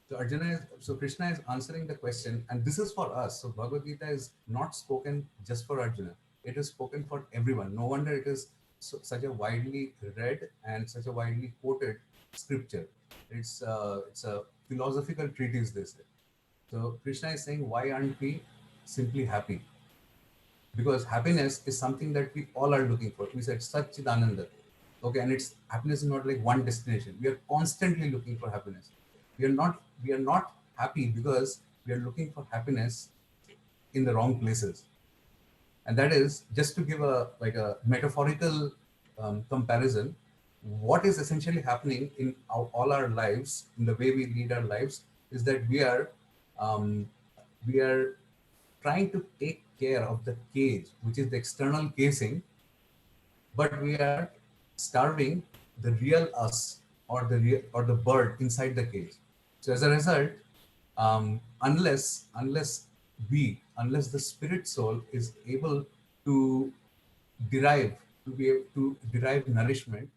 So Krishna is answering the question, and this is for us. So Bhagavad Gita is not spoken just for Arjuna. It is spoken for everyone. No wonder it is such a widely read and such a widely quoted scripture. It's a philosophical treatise, they say. So Krishna is saying, why aren't we simply happy? Because happiness is something that we all are looking for. We said Satchidananda. Okay, and it's happiness is not like one destination. We are constantly looking for happiness. We are not happy because we are looking for happiness in the wrong places. And that is just to give a like a metaphorical comparison. What is essentially happening in all our lives, in the way we lead our lives, is that um, we are trying to take care of the cage, which is the external casing, but we are starving the real us, or the bird inside the cage. So as a result, unless the spirit soul is able to derive to derive nourishment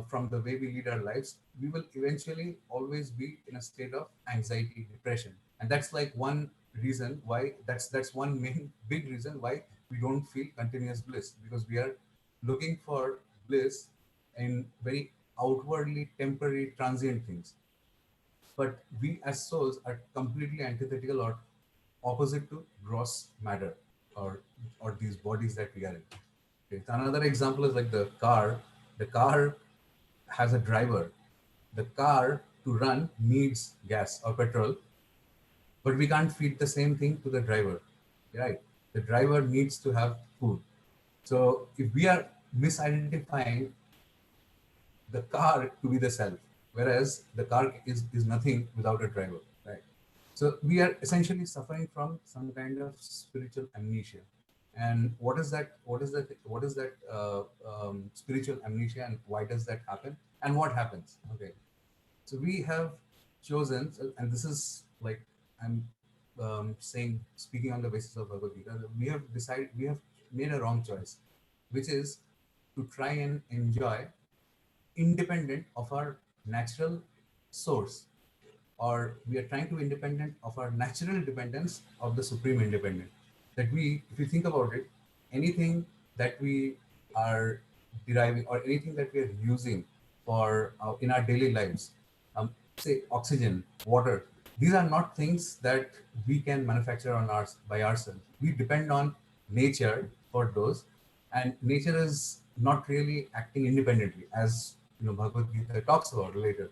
from the way we lead our lives, we will eventually always be in a state of anxiety, depression, and that's like one reason why that's one main big reason why we don't feel continuous bliss, because we are looking for bliss in very outwardly temporary transient things. But we as souls are completely antithetical or opposite to gross matter, or these bodies that we are in. Okay. So another example is like the car. The car has a driver. The car to run needs gas or petrol, but we can't feed the same thing to the driver, right? The driver needs to have food. So if we are misidentifying the car to be the self, whereas the car is nothing without a driver, right? So we are essentially suffering from some kind of spiritual amnesia. And what is that? What is that? What is that spiritual amnesia, and why does that happen? And what happens? Okay, so we have chosen, and this is like I'm speaking on the basis of Bhagavad Gita, we have made a wrong choice, which is to try and enjoy independent of our natural source, or we are trying to independent of our natural dependence of the supreme independent. That we, if you think about it, anything that we are deriving, or anything that we are using for in our daily lives, say oxygen, water, these are not things that we can manufacture by ourselves. We depend on nature for those, and nature is not really acting independently, as Bhagavad Gita talks about later,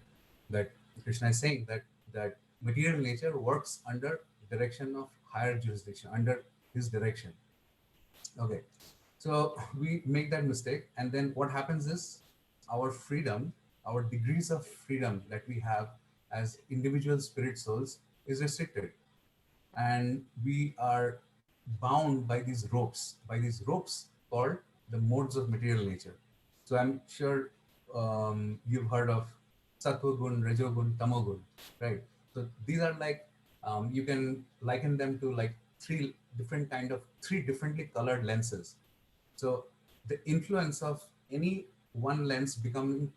that Krishna is saying that material nature works under direction of higher jurisdiction, under his direction. Okay, so we make that mistake, and then what happens is our freedom, our degrees of freedom that we have as individual spirit souls is restricted, and we are bound by these ropes called the modes of material nature. So I'm sure you've heard of sattva gun, rajogun, tamogun, right? So these are like, you can liken them to like three differently colored lenses. So the influence of any one lens becoming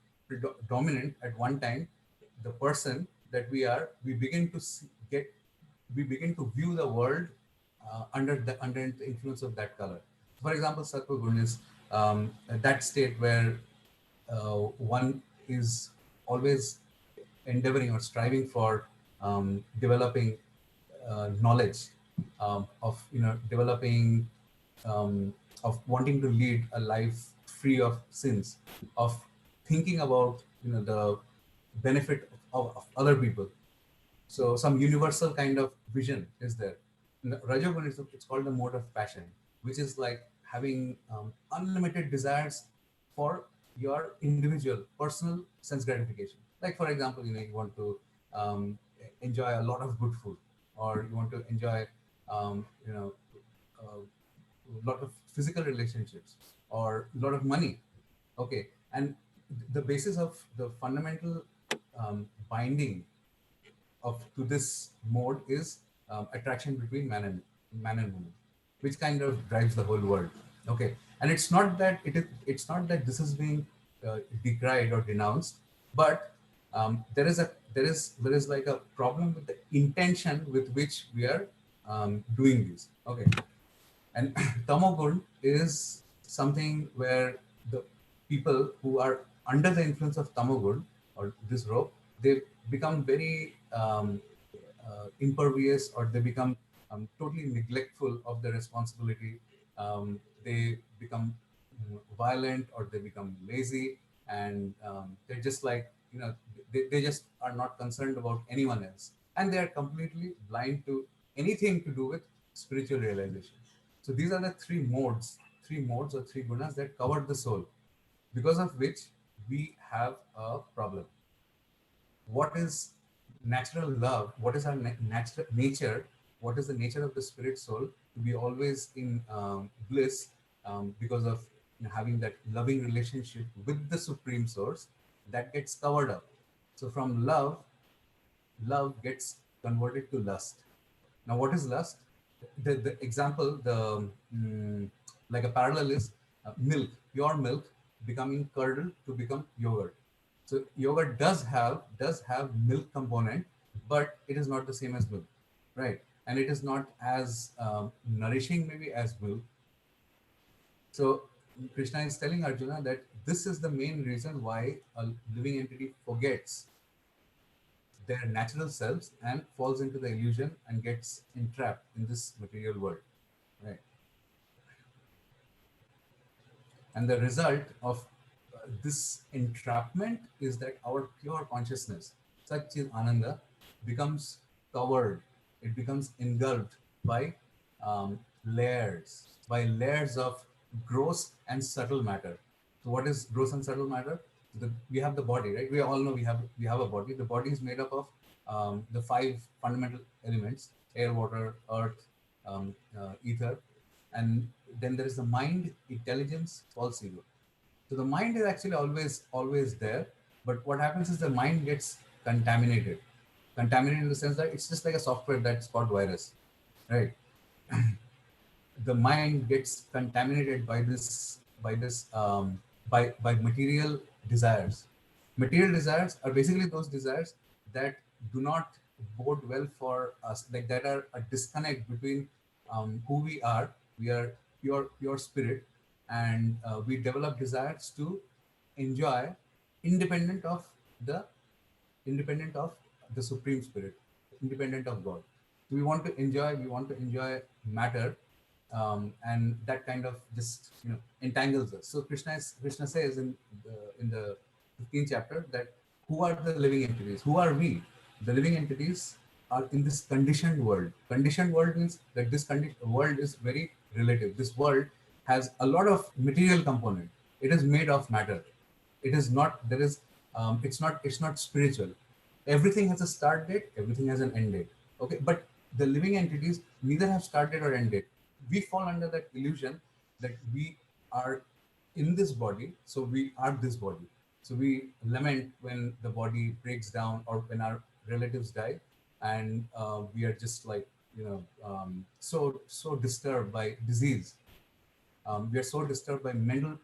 dominant at one time, the person that we begin to we begin to view the world under the influence of that color. For example, sattva gun is that state where one is always endeavoring or striving for developing knowledge, of developing, of wanting to lead a life free of sins, of thinking about the benefit of other people. So some universal kind of vision is there. Rajogun is it's called the mode of passion, which is like having unlimited desires for your individual personal sense gratification. Like for example, you want to enjoy a lot of good food, or you want to enjoy um, you know a lot of physical relationships, or a lot of money. Okay, and the basis of the fundamental binding of to this mode is attraction between man and woman, which kind of drives the whole world. Okay, and it's not that this is being decried or denounced, but there is like a problem with the intention with which we are doing these. Okay, and tamogun is something where the people who are under the influence of tamogun or this rope, they become very impervious, or they become totally neglectful of the responsibility. They become violent, or they become lazy, and they're just like, they just are not concerned about anyone else, and they are completely blind to anything to do with spiritual realization. So these are the three modes or three gunas that cover the soul, because of which we have a problem. What is natural love? What is our natural nature? What is the nature of the spirit soul to be always in bliss, because of having that loving relationship with the supreme source that gets covered up. So from love gets converted to lust. Now, what is lust? The example, like a parallel is milk, pure milk becoming curdled to become yogurt. So yogurt does have milk component, but it is not the same as milk, right? And it is not as nourishing maybe as milk. So Krishna is telling Arjuna that this is the main reason why a living entity forgets their natural selves and falls into the illusion and gets entrapped in this material world, right? And the result of this entrapment is that our pure consciousness, such is Ananda, becomes covered, it becomes engulfed by layers of gross and subtle matter. So, what is gross and subtle matter? We have the body, right? We all know we have a body. The body is made up of the five fundamental elements: air, water, earth, ether, and then there is the mind, intelligence, false ego. So the mind is actually always there, but what happens is the mind gets contaminated. Contaminated in the sense that it's just like a software that's got virus, right? The mind gets contaminated by material desires. Material desires are basically those desires that do not bode well for us, like that are a disconnect between who we are. We are pure spirit, and we develop desires to enjoy independent of the independent of the supreme spirit, independent of god. So we want to enjoy matter, and that kind of just entangles us. So Krishna says in the 15th chapter that who are the living entities, who are we? The living entities are in this conditioned world. Conditioned world means that this world is very relative. This world has a lot of material component. It is made of matter. It is not there is it's not spiritual. Everything has a start date, everything has an end date. Okay, but the living entities neither have start date or end date. We fall under that illusion that we are in this body, so we are this body. So we lament when the body breaks down or when our relatives die, and we are just like so disturbed by disease. We are so disturbed by mental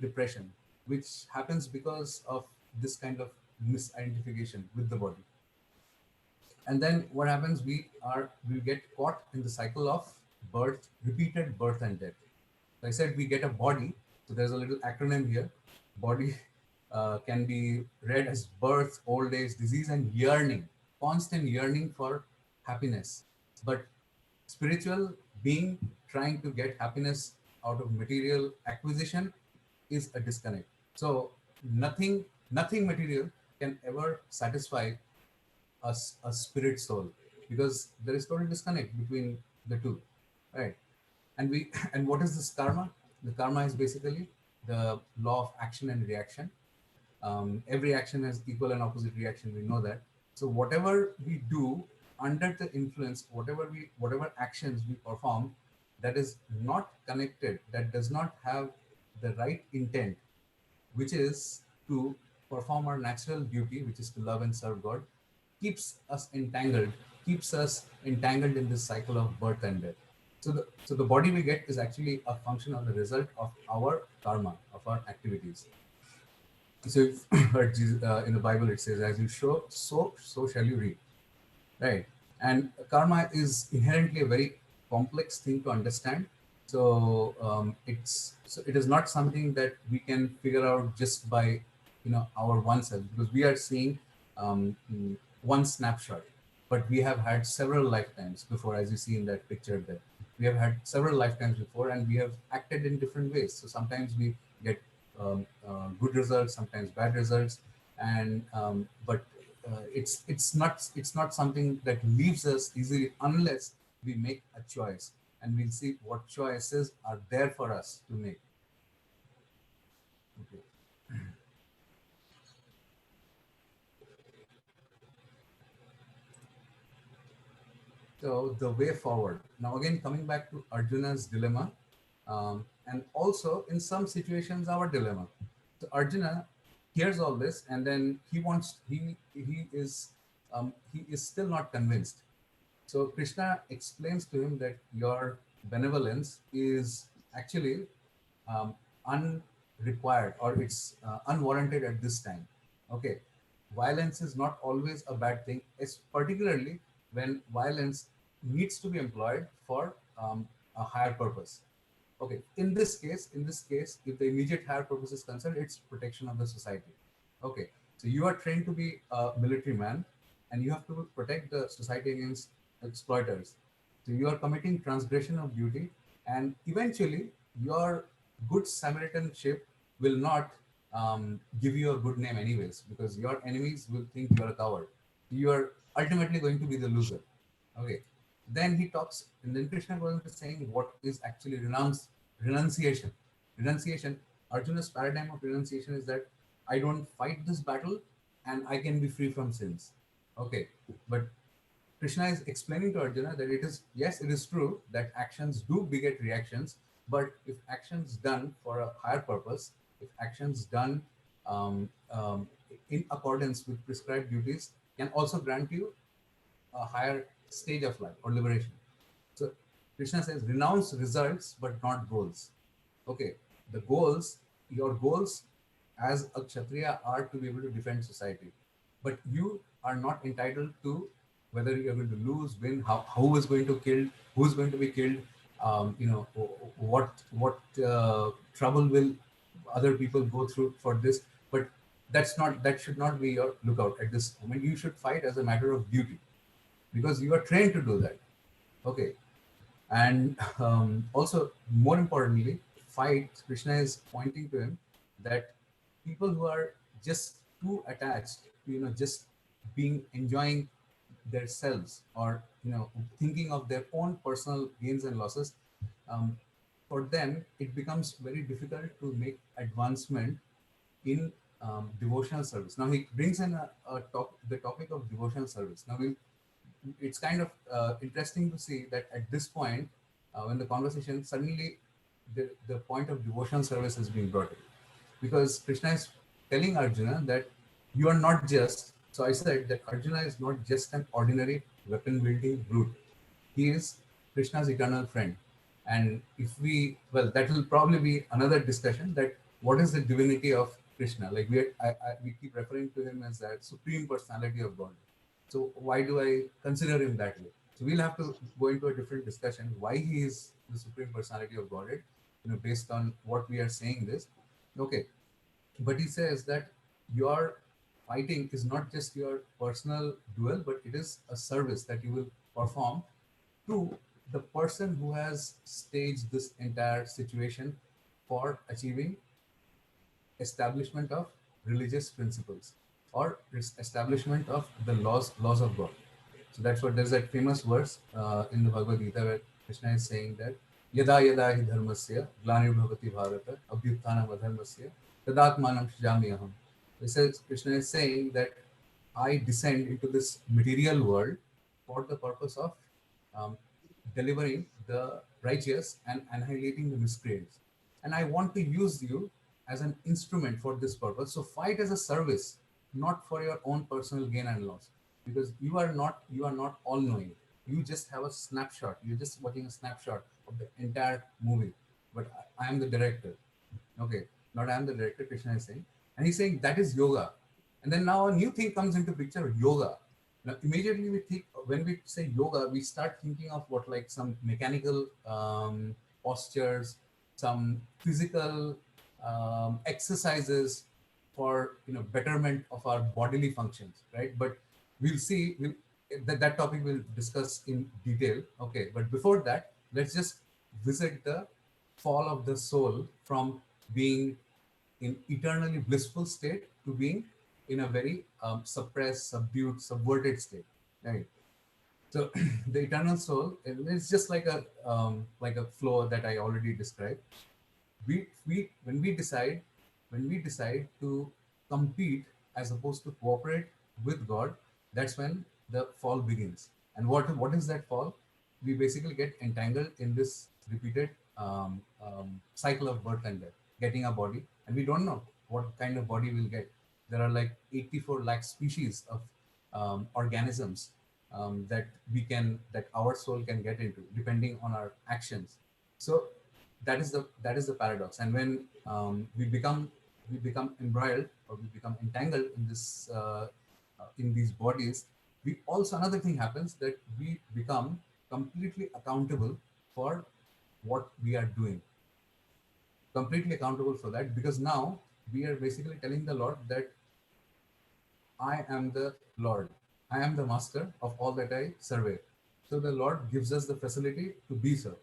depression, which happens because of this kind of misidentification with the body. And then what happens? We get caught in the cycle of repeated birth and death. So I said we get a body. So there's a little acronym here. Body can be read as birth, old age, disease, and yearning, constant yearning for happiness. But spiritual being trying to get happiness out of material acquisition is a disconnect. So nothing material can ever satisfy a spirit soul, because there is total disconnect between the two, right? And we and what is this karma? The karma is basically the law of action and reaction. Every action has equal and opposite reaction, we know that. So whatever we do under the influence, whatever actions we perform that is not connected, that does not have the right intent, which is to perform our natural duty, which is to love and serve God, keeps us entangled in this cycle of birth and death. So the body we get is actually a function of the result of our karma, of our activities. So if, but in the Bible it says, "As you sow, so shall you reap." Right? And karma is inherently a very complex thing to understand. So it is not something that we can figure out just by our oneself, because we are seeing one snapshot, but we have had several lifetimes before, as you see in that picture there. We have had several lifetimes before, and we have acted in different ways. So sometimes we get good results, sometimes bad results, and but it's not something that leaves us easily unless we make a choice, and we'll see what choices are there for us to make. Okay. So the way forward. Now again, coming back to Arjuna's dilemma, and also in some situations our dilemma. So Arjuna hears all this, and then he is still not convinced. So Krishna explains to him that your benevolence is actually um, unrequired, or it's unwarranted at this time. Okay, violence is not always a bad thing. It's particularly when violence needs to be employed for a higher purpose. Okay, in this case, if the immediate higher purpose is concerned, it's protection of the society. Okay, so you are trained to be a military man, and you have to protect the society against exploiters. So you are committing transgression of duty, and eventually your good Samaritanship will not give you a good name anyways, because your enemies will think you are a coward. You are ultimately going to be the loser. Okay. Then he talks, and then Krishna goes into saying what is actually renunciation. Renunciation, Arjuna's paradigm of renunciation is that I don't fight this battle and I can be free from sins. Okay. But Krishna is explaining to Arjuna that it is, yes, it is true that actions do beget reactions, but if actions done for a higher purpose, if actions done in accordance with prescribed duties, can also grant you a higher stage of life or liberation. So Krishna says, renounce results but not goals. Okay, the goals, your goals as a Kshatriya are to be able to defend society, but you are not entitled to whether you're going to lose, win, who is going to kill, who's going to be killed, what trouble will other people go through for this. But that should not be your lookout at this moment. You should fight as a matter of duty because you are trained to do that. Okay, and also more importantly, fight. Krishna is pointing to him that people who are just too attached to just being enjoying their selves, or thinking of their own personal gains and losses, um, for them it becomes very difficult to make advancement in devotional service. Now he brings in the topic of devotional service. Now it's kind of interesting to see that at this point, when the conversation suddenly the point of devotional service is being brought in, because Krishna is telling Arjuna that you are not just. So I said that Arjuna is not just an ordinary weapon wielding brute. He is Krishna's eternal friend. And if we, well, that will probably be another discussion, that what is the divinity of Krishna? Like we keep referring to him as that supreme personality of God. So why do I consider him that way? So we'll have to go into a different discussion why he is the supreme personality of Godhead, based on what we are saying this. Okay, but he says that your fighting is not just your personal duel, but it is a service that you will perform to the person who has staged this entire situation for achieving establishment of religious principles, or establishment of the laws of God. So that's what there's that famous verse in the Bhagavad Gita where Krishna is saying that yada yada hi dharmasya glanirбhavati bharata abhyutthana adharmasya tadatmanam srijami aham. This is Krishna is saying that I descend into this material world for the purpose of um, delivering the righteous and annihilating the miscreants. And I want to use you as an instrument for this purpose. So fight as a service, not for your own personal gain and loss, because you are not all knowing. You just have a snapshot. You're just watching a snapshot of the entire movie. But I am the director. Okay, not I am the director. Krishna is saying, And he's saying that is yoga. And then now a new thing comes into picture, yoga. Now immediately we think, when we say yoga, we start thinking of what, like some mechanical postures, some physical exercises for betterment of our bodily functions, right? But we'll see that topic we'll discuss in detail. Okay, but before that, let's just visit the fall of the soul from being in eternally blissful state to being in a very suppressed, subdued, subverted state, right? So the eternal soul is just like a flow that I already described. We when we decide to compete as opposed to cooperate with God, that's when the fall begins. And what is that fall? We basically get entangled in this repeated cycle of birth and death, getting a body, and we don't know what kind of body we'll get. There are like 84 lakh species of organisms that our soul can get into depending on our actions. So that is the paradox. And when we become embroiled, or we become entangled in this in these bodies, we also, another thing happens, that we become completely accountable for what we are doing, completely accountable for that, because now we are basically telling the Lord that I am the Lord. I am the master of all that I survey. So the Lord gives us the facility to be so.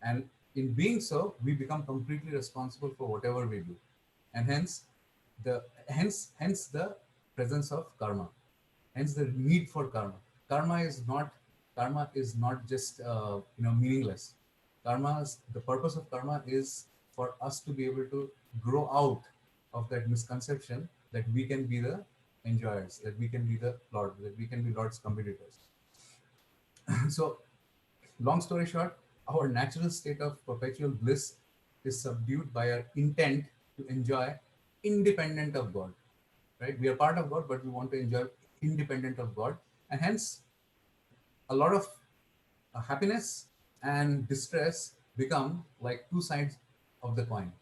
And in being so, we become completely responsible for whatever we do. And hence the presence of karma. Hence the need for karma. Karma is not just meaningless. The purpose of karma is for us to be able to grow out of that misconception that we can be the enjoyers, that we can be the Lord, that we can be Lord's competitors. So, long story short, our natural state of perpetual bliss is subdued by our intent to enjoy independent of God. Right? We are part of God, but we want to enjoy independent of God, and hence a lot of happiness and distress become like two sides of the coin.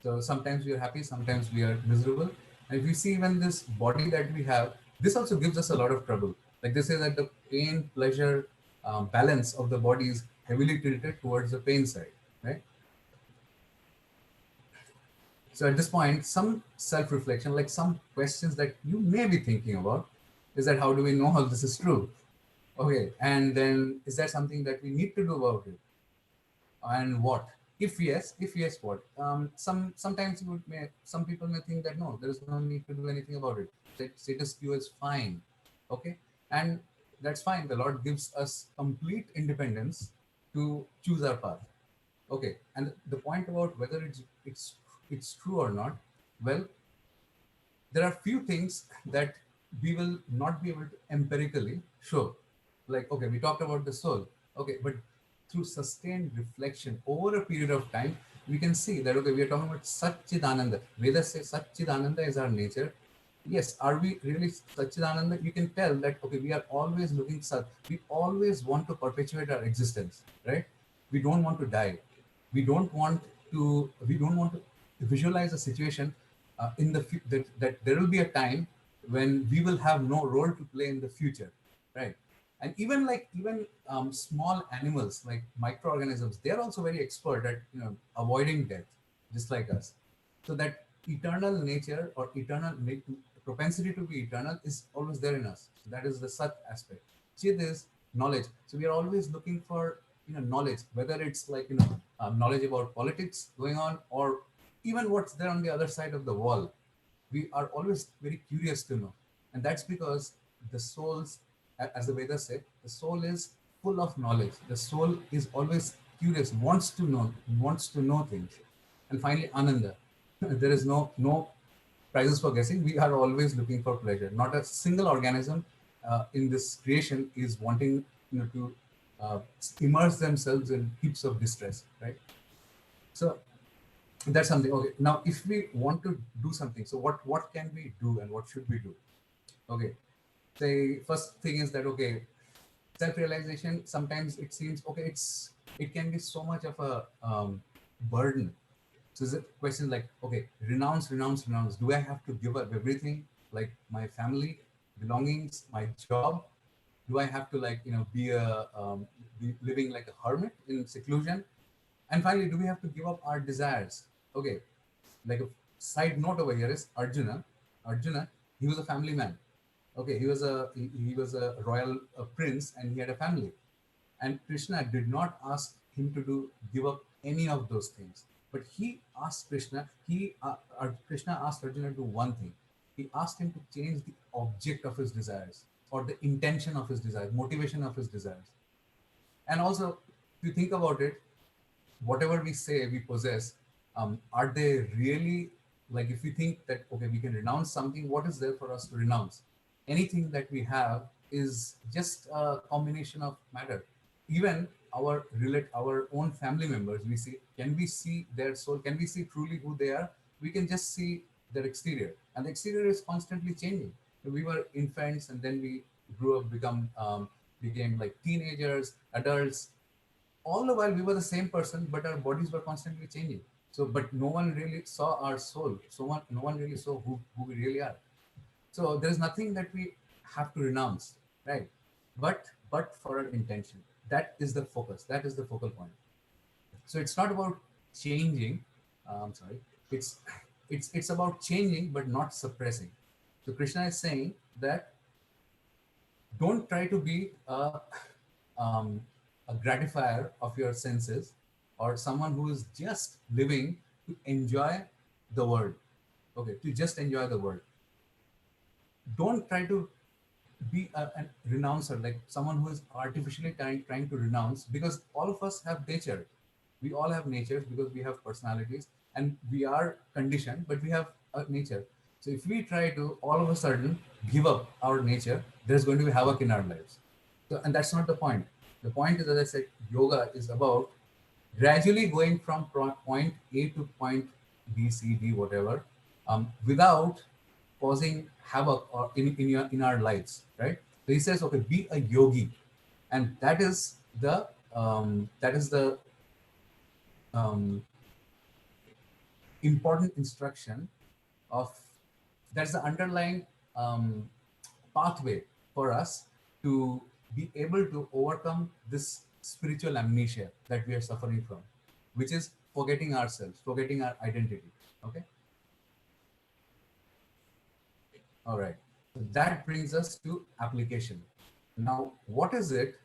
So sometimes we are happy, sometimes we are miserable. And if you see even this body that we have, this also gives us a lot of trouble. Like they say that the pain pleasure balance of the body is heavily tilted towards the pain side, right? So at this point, some self reflection, like some questions that you may be thinking about, is that how do we know how this is true? Okay, and then is that something that we need to do about it? And what? If yes, what? Sometimes some people may think that no, there is no need to do anything about it. That status quo is fine, okay, and that's fine. The Lord gives us complete independence to choose our path, okay. And the point about whether it's true or not, well, there are few things that we will not be able to empirically show. Like, okay, we talked about the soul, okay, but through sustained reflection over a period of time, we can see that, okay, we are talking about Satchidananda. Vedas say Satchidananda is our nature. Yes, are we really Satchidananda? You can tell that, okay, we are always looking Sat. We always want to perpetuate our existence, right? We don't want to die. We don't want to visualize a situation that there will be a time when we will have no role to play in the future, right? And even small animals like microorganisms, they are also very expert at avoiding death, just like us. So that eternal nature or propensity to be eternal is always there in us. So that is the Sat aspect. Chid is knowledge. So we are always looking for knowledge, whether it's like knowledge about politics going on, or even what's there on the other side of the wall. We are always very curious to know, and that's because the souls, as the Vedas say, the soul is full of knowledge. The soul is always curious, wants to know things. And finally, Ananda. There is no prizes for guessing. We are always looking for pleasure. Not a single organism in this creation is wanting to uh, immerse themselves in heaps of distress, right? So that's something. Okay, now if we want to do something, so what can we do and what should we do? Okay, the first thing is that, okay, self-realization, sometimes it seems, okay, it can be so much of a burden. So the question like, okay, renounce. Do I have to give up everything, like my family, belongings, my job? Do I have to like be living like a hermit in seclusion? And finally, do we have to give up our desires? Okay, like a side note over here is Arjuna. Arjuna, he was a family man. Okay, he was a royal prince, and he had a family. And Krishna did not ask him to give up any of those things. But he asked Krishna, Krishna asked Arjuna to do one thing. He asked him to change the object of his desires, or the intention of his desires, motivation of his desires. And also, if you think about it, whatever we say we possess, are they really, like, if we think that okay, we can renounce something, what is there for us to renounce? Anything that we have is just a combination of matter. Even our own family members, we see, can we see their soul? Can we see truly who they are? We can just see their exterior, and the exterior is constantly changing. We were infants, and then we grew up, became like teenagers, adults. All the while we were the same person, but our bodies were constantly changing. So, but no one really saw our soul. No one really saw who we really are. So there is nothing that we have to renounce, right? But for our intention, that is the focus. That is the focal point. So it's not about changing. Sorry, it's it's about changing, but not suppressing. So Krishna is saying that don't try to be um, a gratifier of your senses, or someone who is just living to enjoy the world. Okay, to just enjoy the world. Don't try to be a renouncer, like someone who is artificially trying to renounce, because all of us have nature. We all have natures because we have personalities, and we are conditioned, but we have a nature. So if we try to all of a sudden give up our nature, there's going to be havoc in our lives. So, and that's not the point. The point is, as I said, yoga is about gradually going from point A to point B, C, D, whatever, without causing havoc or in our lives, right? So he says, okay, be a yogi, and that is the um, important instruction of, that's the underlying pathway for us to be able to overcome this spiritual amnesia that we are suffering from, which is forgetting ourselves, forgetting our identity. Okay. All right. So that brings us to application. Now, what is it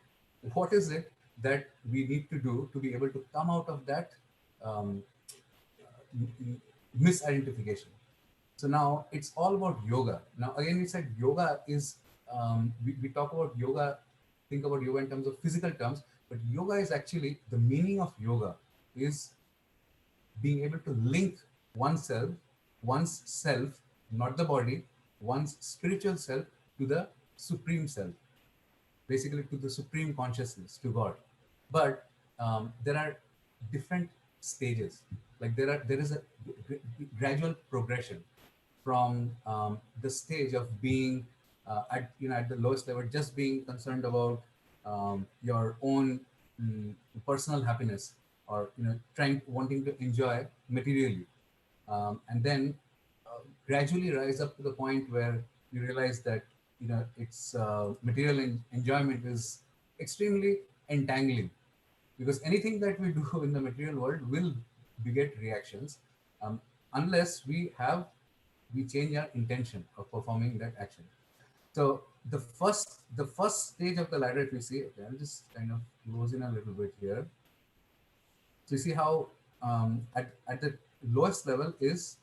that we need to do to be able to come out of that um, misidentification? So now it's all about yoga. Now again, we said yoga is, we talk about yoga, think about yoga in terms of physical terms, but yoga is actually, the meaning of yoga is being able to link oneself, one's self, not the body, one's spiritual self to the supreme self, basically to the supreme consciousness, to God. But there are different stages. Like there is a gradual progression from the stage of being at the lowest level, just being concerned about your own personal happiness, or trying wanting to enjoy materially, and then gradually rise up to the point where you realize that it's material enjoyment is extremely entangling, because anything that we do in the material world will beget reactions, um, unless we change our intention of performing that action. So the first stage of the ladder, if we see, okay, I'll just kind of close in a little bit here. So you see how at the lowest level is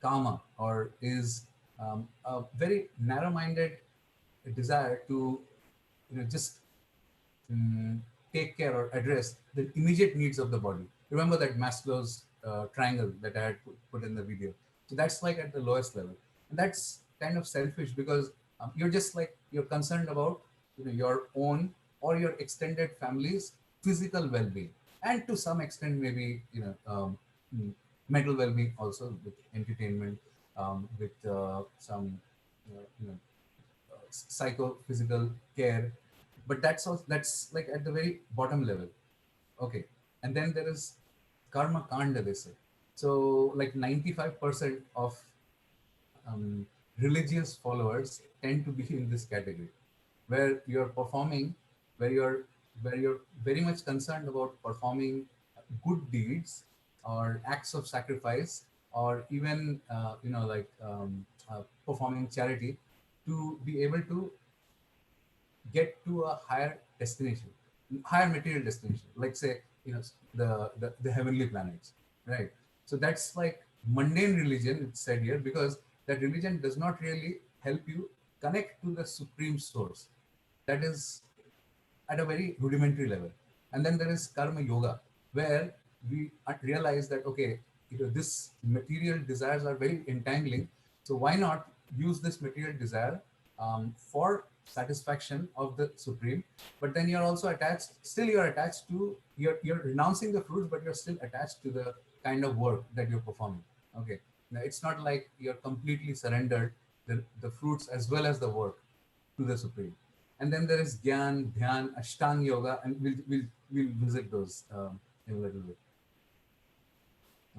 karma, or is a very narrow-minded desire to just mm, take care or address the immediate needs of the body. Remember that Maslow's triangle that I had put in the video. So that's like at the lowest level, and that's kind of selfish, because you're just like, you're concerned about your own or your extended family's physical well-being, and to some extent maybe mm, mental well-being also, with entertainment, with some psychophysical care. But that's also, that's like at the very bottom level. Okay. And then there is karma kanda, they say. So like 95% of religious followers tend to be in this category, where you're performing, where you're where you're very much concerned about performing good deeds or acts of sacrifice, or even performing charity to be able to get to a higher destination, higher material destination, like say, the heavenly planets, right? So that's like mundane religion, it's said here, because that religion does not really help you connect to the supreme source. That is at a very rudimentary level. And then there is karma yoga, where we realize that, okay, this material desires are very entangling. So why not use this material desire for satisfaction of the supreme? But then you're also attached, still you're attached to, you're renouncing the fruits, but you're still attached to the kind of work that you're performing. Okay. Now it's not like you're completely surrendered the fruits as well as the work to the supreme. And then there is Gyan, Dhyan, Ashtang Yoga, and we'll visit those in a little bit.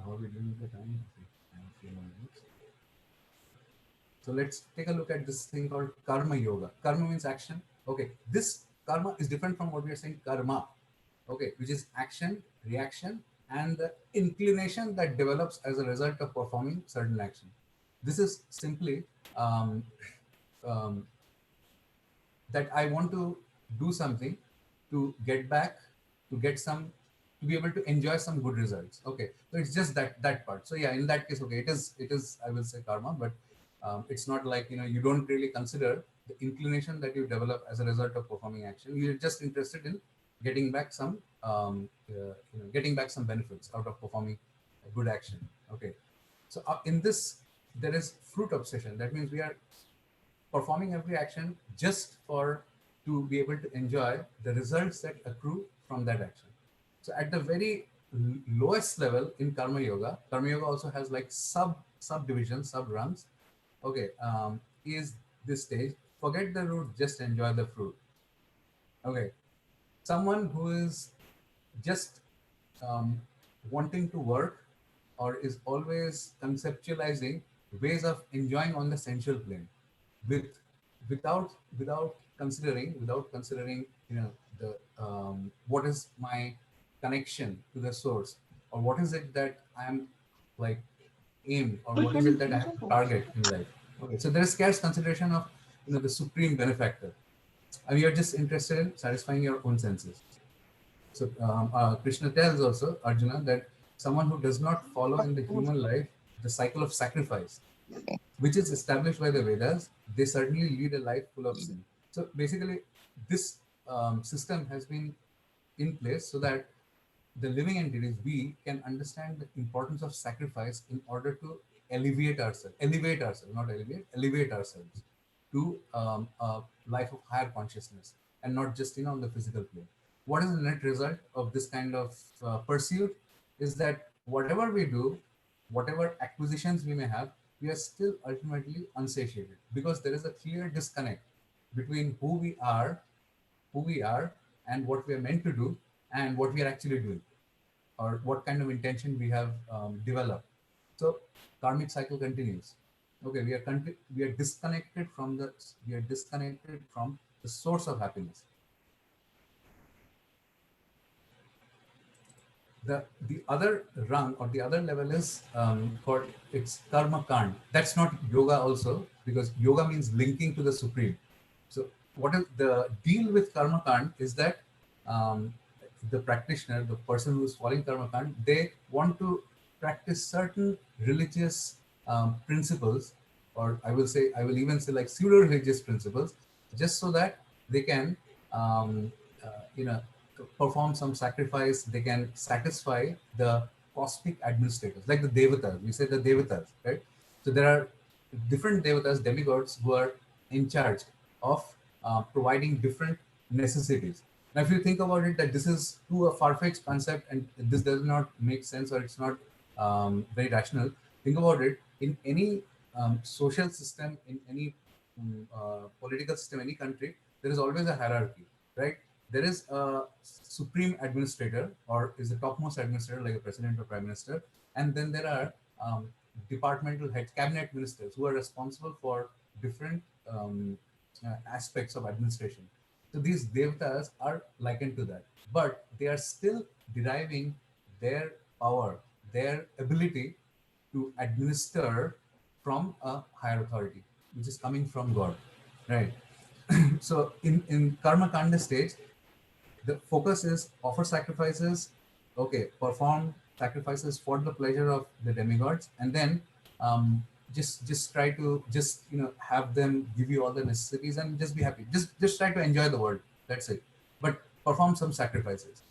How are we doing with the time? I have a few more minutes. So let's take a look at this thing called Karma Yoga. Karma means action. Okay, this karma is different from what we are saying karma. Okay, which is action, reaction, and the inclination that develops as a result of performing certain action. This is simply um, that I want to do something to get back, to get some, to be able to enjoy some good results. Okay, so it's just that part. So yeah, in that case, okay, it is I will say karma, but it's not like, you don't really consider the inclination that you develop as a result of performing action. You're just interested in getting back some getting back some benefits out of performing a good action. Okay, so in this there is fruit obsession. That means we are performing every action just for to be able to enjoy the results that accrue from that action. So at the very lowest level in karma yoga also has like subdivisions, sub rungs. Okay, is this stage, forget the root, just enjoy the fruit. Okay, someone who is just wanting to work, or is always conceptualizing ways of enjoying on the sensual plane, with without considering the what is my connection to the source, or what is it that I'm like aim, or what is it that I have to target in life. Okay, so there is scarce consideration of the supreme benefactor, and you're just interested in satisfying your own senses. So Krishna tells also Arjuna that someone who does not follow in the human life the cycle of sacrifice, which is established by the Vedas, they certainly lead a life full of sin. So basically, this system has been in place so that the living entities, we can understand the importance of sacrifice in order to elevate ourselves, not elevate ourselves to a life of higher consciousness, and not just on the physical plane. What is the net result of this kind of pursuit is that whatever we do, whatever acquisitions we may have, we are still ultimately unsatiated, because there is a clear disconnect between who we are and what we are meant to do, and what we are actually doing, or what kind of intention we have developed. So karmic cycle continues. Okay, we are disconnected from the source of happiness. The other rung, or the other level, is called, it's karma kand. That's not yoga also, because yoga means linking to the supreme. So what is the deal with karma kand is that the practitioner, the person who is following karma kand, they want to practice certain religious principles, or I will even say like pseudo religious principles, just so that they can um, you know perform some sacrifice. They can satisfy the cosmic administrators, like the devatas. We say the devatas, right? So there are different devatas, demigods, who are in charge of providing different necessities. Now, if you think about it, that this is too a far-fetched concept, and this does not make sense, or it's not very rational. Think about it. In any social system, in any political system, any country, there is always a hierarchy, right? there is a supreme administrator, or is the topmost administrator, like a president or prime minister, and then there are departmental heads, cabinet ministers, who are responsible for different aspects of administration. So these devtas are likened to that, but they are still deriving their power, their ability to administer from a higher authority, which is coming from God, right? So in Karma Kanda stage, the focus is offer sacrifices, okay, perform sacrifices for the pleasure of the demigods, and then just try to just have them give you all the necessities and just be happy. Just try to enjoy the world. That's it. But perform some sacrifices.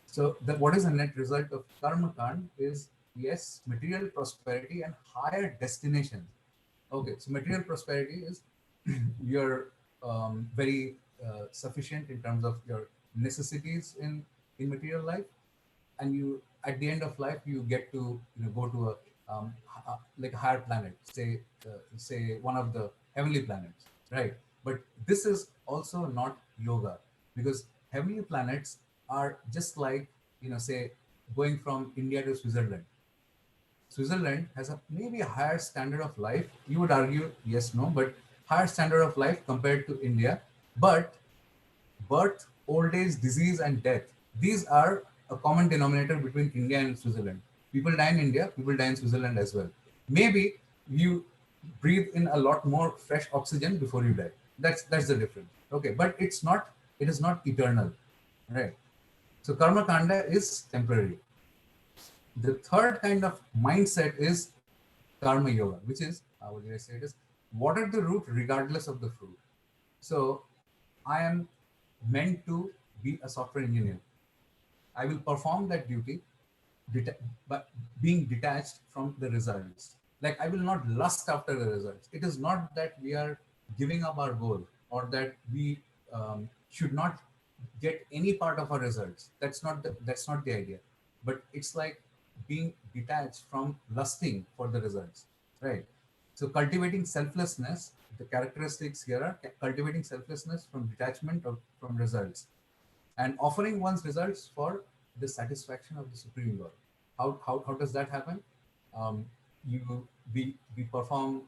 So what is the net result of karma kand is, yes, material prosperity and higher destinations. Okay, so material prosperity is you're very sufficient in terms of your necessities in material life, and you at the end of life you get to go to a like a higher planet, say one of the heavenly planets, right? But this is also not yoga, because heavenly planets are just like, say, going from India to Switzerland. Switzerland has a maybe a higher standard of life. You would argue yes, no, but higher standard of life compared to India. But birth, old age, disease, and death, these are a common denominator between India and Switzerland. People die in India, people die in Switzerland as well. Maybe you breathe in a lot more fresh oxygen before you die. That's the difference. Okay, but it is not eternal, right? So karma kanda is temporary. The third kind of mindset is karma yoga, which is, how would I say it is, water the root regardless of the fruit. So I am meant to be a software engineer. I will perform that duty, but being detached from the results. Like, I will not lust after the results. It is not that we are giving up our goal, or that we should not get any part of our results. That's not the idea. But it's like being detached from lusting for the results, right? So cultivating selflessness. The characteristics here are cultivating selflessness from detachment from results, and offering one's results for the satisfaction of the Supreme Lord. How does that happen? You we perform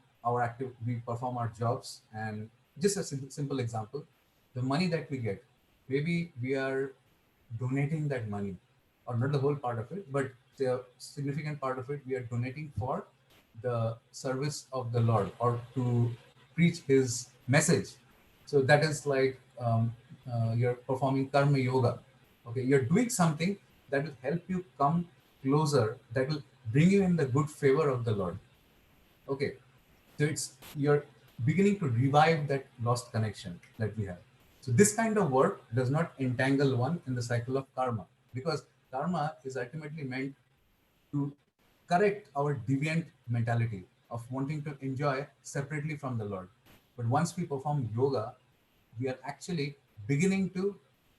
we perform our jobs, and just a simple example, the money that we get, maybe we are donating that money, or not the whole part of it, but the significant part of it we are donating for the service of the Lord, or to preach His message. So that is like you're performing karma yoga. Okay, you're doing something that will help you come closer, that will bring you in the good favor of the Lord. Okay, so it's you're beginning to revive that lost connection that we have. So this kind of work does not entangle one in the cycle of karma, because karma is ultimately meant to correct our deviant mentality of wanting to enjoy separately from the Lord. But once we perform yoga, we are actually beginning to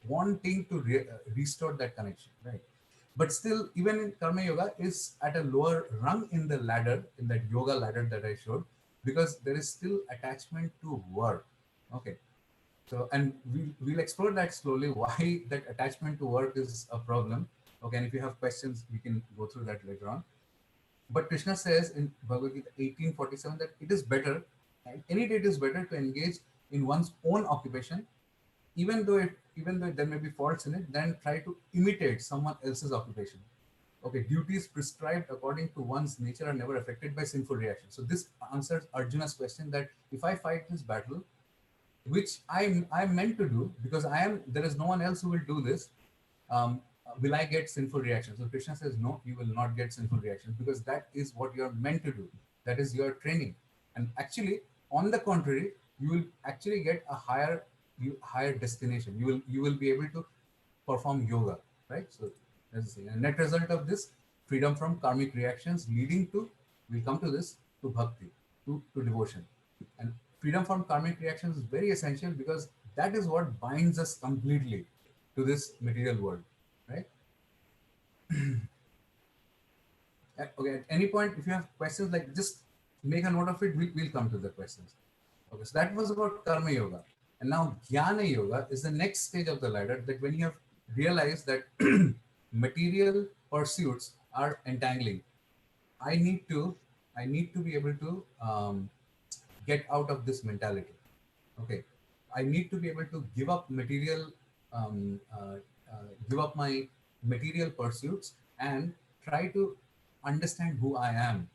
wanting to restore that connection, right? But still, even in karma yoga is at a lower rung in the ladder, in that yoga ladder that I showed, because there is still attachment to work. Okay, so, and we'll explore that slowly, why that attachment to work is a problem. Okay, and if you have questions, we can go through that later on. But Krishna says in Bhagavad Gita 18:47 that it is better, and any day it is better to engage in one's own occupation, even though there may be faults in it, than try to imitate someone else's occupation. Okay, duties prescribed according to one's nature are never affected by sinful reactions. So this answers Arjuna's question that if I fight this battle, which I'm meant to do, because there is no one else who will do this, will I get sinful reactions? So Krishna says, no, you will not get sinful reactions, because that is what you're meant to do. That is your training. And actually, on the contrary, you will actually get a higher destination. You will be able to perform yoga, right? So that's the thing. And net result of this, freedom from karmic reactions, leading to, we'll come to this, to bhakti, to devotion. And freedom from karmic reactions is very essential, because that is what binds us completely to this material world, right? Okay, at any point, if you have questions, like, just make a note of it. We'll come to the questions. Okay, so that was about karma yoga. And now Jnana Yoga is the next stage of the ladder, that when you have realized that material pursuits are entangling, I need to I need to be able to get out of this mentality. Okay, I need to be able to give up material, um, uh, give up my material pursuits and try to understand who I am,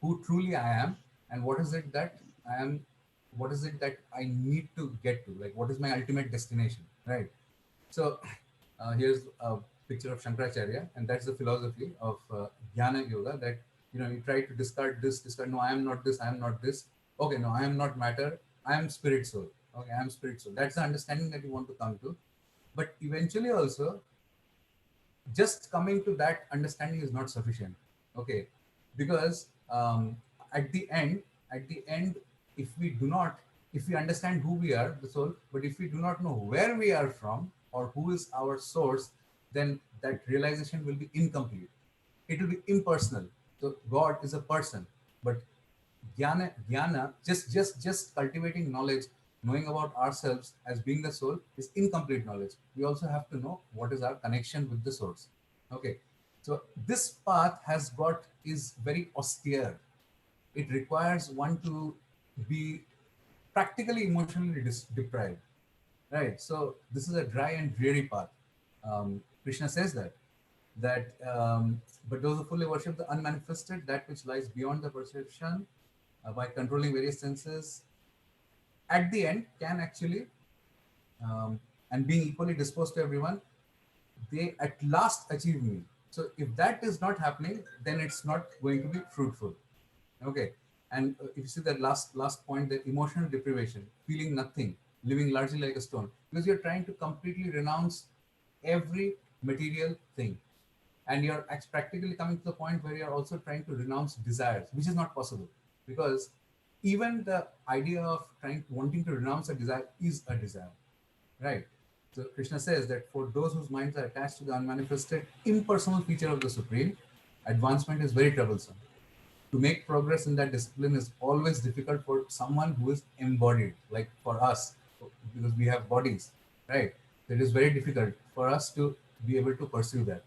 who truly I am, and what is it that I am, what is it that I need to get to, like what is my ultimate destination, right? So here's a picture of Shankaracharya, and that's the philosophy of Jnana Yoga. That you try to discard this, discard. No, I am not this. I am not this. Okay, no, I am not matter. I am spirit soul. Okay, I am spirit soul. That's the understanding that you want to come to. But eventually, also, just coming to that understanding is not sufficient. Okay, because at the end, if we do not, if we understand who we are, the soul, but if we do not know where we are from or who is our source, then that realization will be incomplete. It will be impersonal. So God is a person, but jnana, just cultivating knowledge, knowing about ourselves as being the soul is incomplete knowledge. We also have to know what is our connection with the source. Okay, so this path has got is very austere. It requires one to be practically emotionally deprived, right? So this is a dry and dreary path. Krishna says that but those who fully worship the unmanifested, that which lies beyond the perception, by controlling various senses, at the end can actually, um, and being equally disposed to everyone, they at last achieve me. So if that is not happening, then it's not going to be fruitful. Okay. And if you see that last point, the emotional deprivation, feeling nothing, living largely like a stone, because you're trying to completely renounce every material thing, and you're practically coming to the point where you're also trying to renounce desires, which is not possible, because even the idea of wanting to renounce a desire is a desire, right? So Krishna says that for those whose minds are attached to the unmanifested impersonal feature of the supreme, advancement is very troublesome. To make progress in that discipline is always difficult for someone who is embodied, like for us, because we have bodies, right? So it is very difficult for us to be able to pursue that.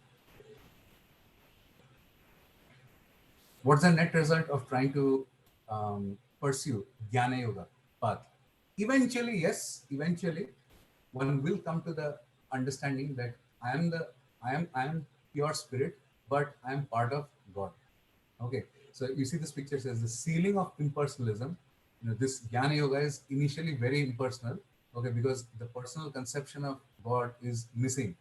What's the net result of trying to pursue Jnana Yoga path? Eventually, yes, eventually one will come to the understanding that I am pure spirit, but I am part of God. Okay, so you see this picture says the ceiling of impersonalism. This Jnana Yoga is initially very impersonal. Okay, because the personal conception of God is missing.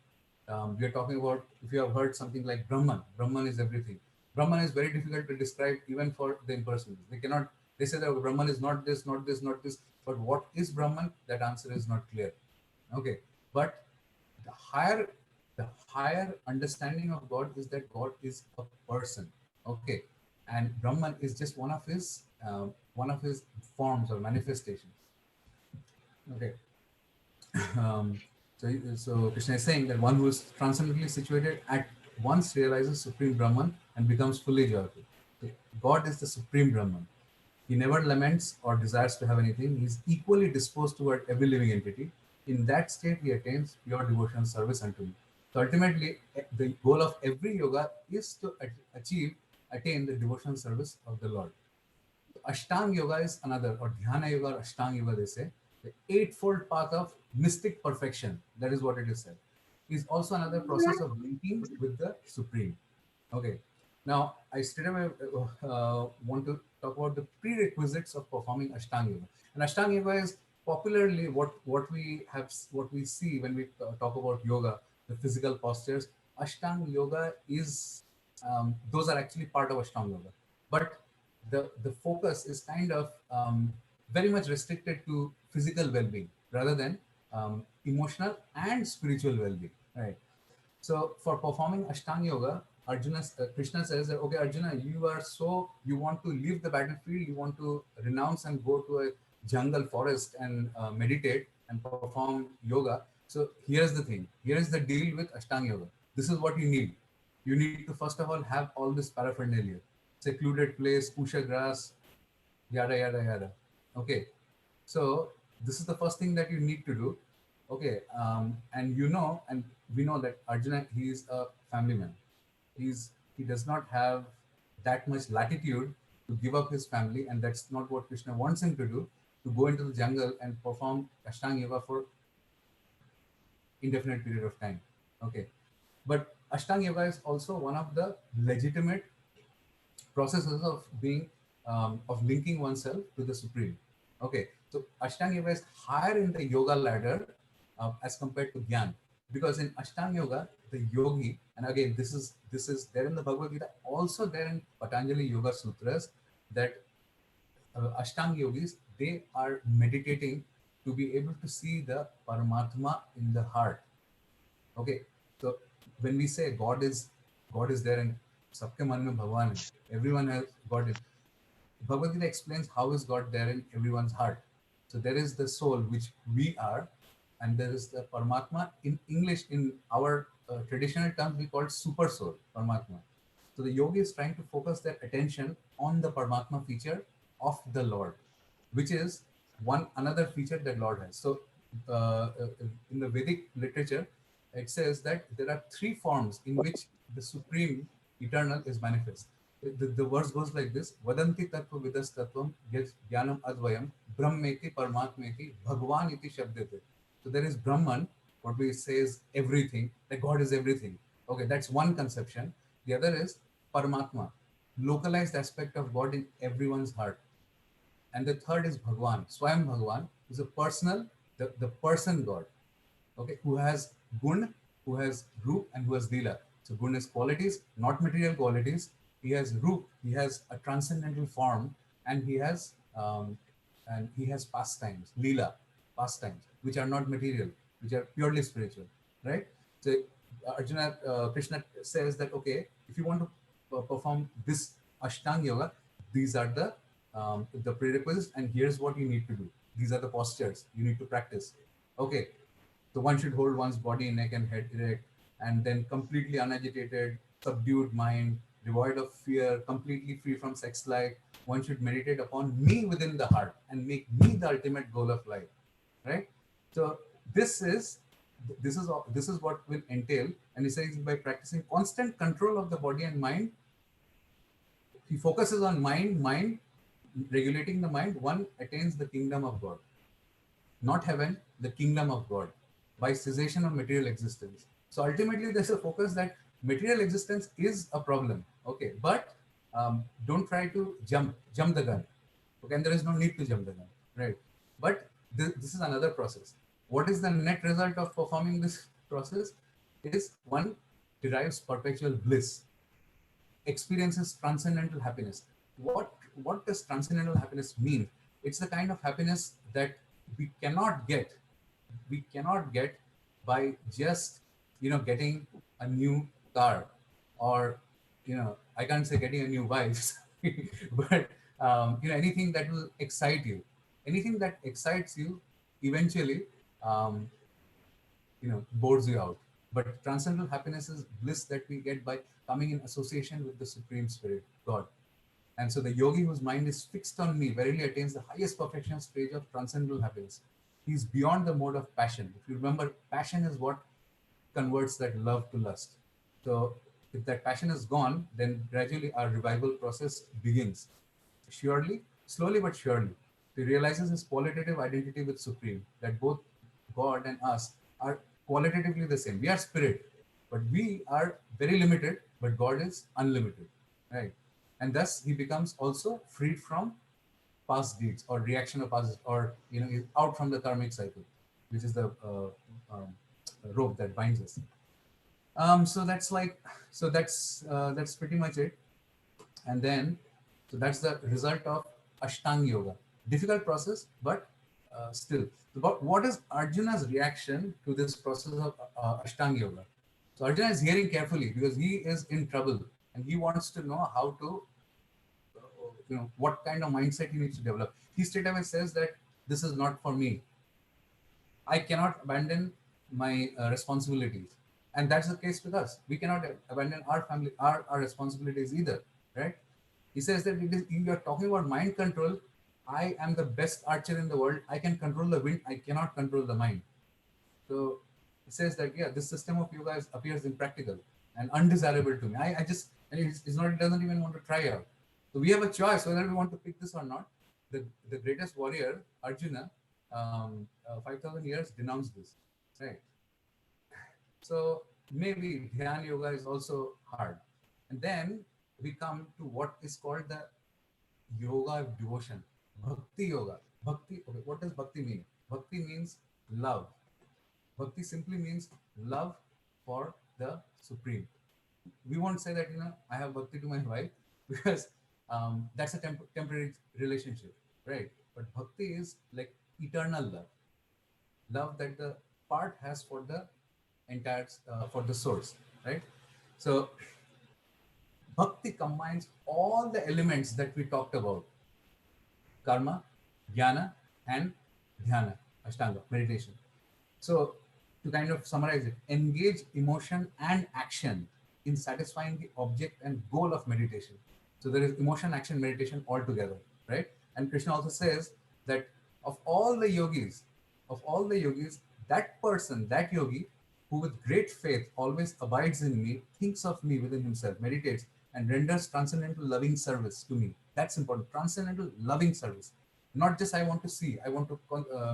We are talking about, if you have heard something like Brahman. Brahman is everything. Brahman is very difficult to describe even for the impersonalists. They cannot. They say that Brahman is not this, not this, not this. But what is Brahman? That answer is not clear. Okay, but the higher the higher understanding of God is that God is a person. Okay, and Brahman is just one of his forms or manifestations. Okay, um, so Krishna is saying that one who is transcendently situated at once realizes supreme Brahman and becomes fully joyful. So God is the supreme Brahman. He never laments or desires to have anything. He is equally disposed toward every living entity. In that state, he attains pure devotional service unto me. So ultimately, the goal of every yoga is to attain the devotional service of the Lord. Ashtanga Yoga is another, or Dhyana Yoga or Ashtanga Yoga, they say, the eightfold path of mystic perfection. That is what it is said. Is also another process of linking with the Supreme. Okay. Now, I straight away want to talk about the prerequisites of performing Ashtanga Yoga. And Ashtanga Yoga is popularly what we see when we talk about yoga, the physical postures. Ashtanga Yoga is those are actually part of Ashtanga Yoga, but the focus is kind of very much restricted to physical well-being rather than emotional and spiritual well-being, right? So for performing Ashtanga Yoga, Krishna says that, okay, Arjuna, you want to leave the battlefield, you want to renounce and go to a jungle forest and meditate and perform yoga. So here's the thing. Here is the deal with Ashtanga Yoga. This is what you need. You need to first of all have all this paraphernalia, secluded place, pusha grass, yada yada yada. Okay, so this is the first thing that you need to do. Okay, and and we know that Arjuna, he is a family man. He does not have that much latitude to give up his family, and that's not what Krishna wants him to do. To go into the jungle and perform Ashtanga Yoga for indefinite period of time. Okay, but Ashtanga Yoga is also one of the legitimate processes of being of linking oneself to the supreme. Okay, so Ashtanga Yoga is higher in the yoga ladder as compared to Gyan, because in Ashtanga Yoga the yogi, and again this is there in the Bhagavad Gita, also there in Patanjali Yoga Sutras, that Ashtanga yogis, they are meditating to be able to see the Paramatma in the heart. Okay, so when we say God is there and सबके मन में भगवान है, everyone has God in. Bhagavad Gita explains how is God there in everyone's heart. So there is the soul which we are, and there is the Paramatma. In English, in our traditional terms, we call it super soul, Paramatma. So the yogi is trying to focus their attention on the Paramatma feature of the Lord, which is one another feature that Lord has. So in the Vedic literature, it says that there are three forms in which the supreme eternal is manifest. The verse goes like this: Vadanti tattva vidas tattvam jnanam advayam brahmeti paramatmeti bhagwan iti shabdete. So there is Brahman, what we say is everything, that God is everything. Okay, that's one conception. The other is Paramatma, localized aspect of God in everyone's heart. And the third is Bhagwan, Swayam Bhagwan, who's a personal, the person God, okay, who has gun, who has roop, and who has lila. So gun is qualities, not material qualities. He has roop, he has a transcendental form, and he has pastimes, lila, pastimes, which are not material, which are purely spiritual, right? So Arjuna, Krishna says that, okay, if you want to perform this Ashtanga Yoga, these are the prerequisites, and here's what you need to do. These are the postures you need to practice. Okay, so one should hold one's body, neck, and head erect, and then completely unagitated, subdued mind, devoid of fear, completely free from sex life. One should meditate upon me within the heart and make me the ultimate goal of life. Right? So this is what will entail. And he says by practicing constant control of the body and mind, he focuses on mind, regulating the mind, one attains the kingdom of God. Not heaven, the kingdom of God, by cessation of material existence. So ultimately, there's a focus that material existence is a problem. Okay, but don't try to jump the gun. Okay, and there is no need to jump the gun, right? But this is another process. What is the net result of performing this process? Is one derives perpetual bliss, experiences transcendental happiness. What does transcendental happiness mean? It's the kind of happiness that we cannot get. We cannot get by just getting a new car, or I can't say getting a new wife, but anything that will excite you. Anything that excites you eventually um, bores you out. But transcendental happiness is bliss that we get by coming in association with the Supreme Spirit, God. And so the yogi whose mind is fixed on me verily attains the highest perfection stage of transcendental happiness. He's beyond the mode of passion. If you remember, passion is what converts that love to lust. So if that passion is gone, then gradually our revival process begins. Surely, slowly but surely, he realizes his qualitative identity with Supreme, that both God and us are qualitatively the same. We are spirit, but we are very limited, but God is unlimited, right? And thus he becomes also freed from past deeds or reaction of past, or is out from the karmic cycle, which is the rope that binds us. So that's like, that's pretty much it. And then, so that's the result of Ashtanga Yoga. Difficult process, but still. But what is Arjuna's reaction to this process of Ashtanga Yoga? So Arjuna is hearing carefully because he is in trouble and he wants to know how to, what kind of mindset he needs to develop. He straight away says that this is not for me. I cannot abandon my responsibilities. And that's the case with us. We cannot abandon our family, our responsibilities either, right? He says that you are talking about mind control. I am the best archer in the world. I can control the wind. I cannot control the mind. So it says that, yeah, this system of yoga appears impractical and undesirable to me. I just, and it's not, it doesn't even want to try out. So we have a choice whether we want to pick this or not. The greatest warrior, Arjuna, 5,000 years denounced this, right? So maybe Dhyan Yoga is also hard. And then we come to what is called the yoga of devotion, Bhakti Yoga. Bhakti, okay, what does Bhakti mean? Bhakti means love. Bhakti simply means love for the Supreme. We won't say that, I have bhakti to my wife because that's a temporary relationship, right? But bhakti is like eternal love, love that the part has for the entire, for the source, right? So bhakti combines all the elements that we talked about: karma, jnana, and dhyana, ashtanga, meditation. So, to kind of summarize it, engage emotion and action in satisfying the object and goal of meditation. So, there is emotion, action, meditation all together, right? And Krishna also says that of all the yogis, that person, that yogi, who with great faith always abides in me, thinks of me within himself, meditates, and renders transcendental loving service to me. That's important. Transcendental loving service. Not just I want to see, I want to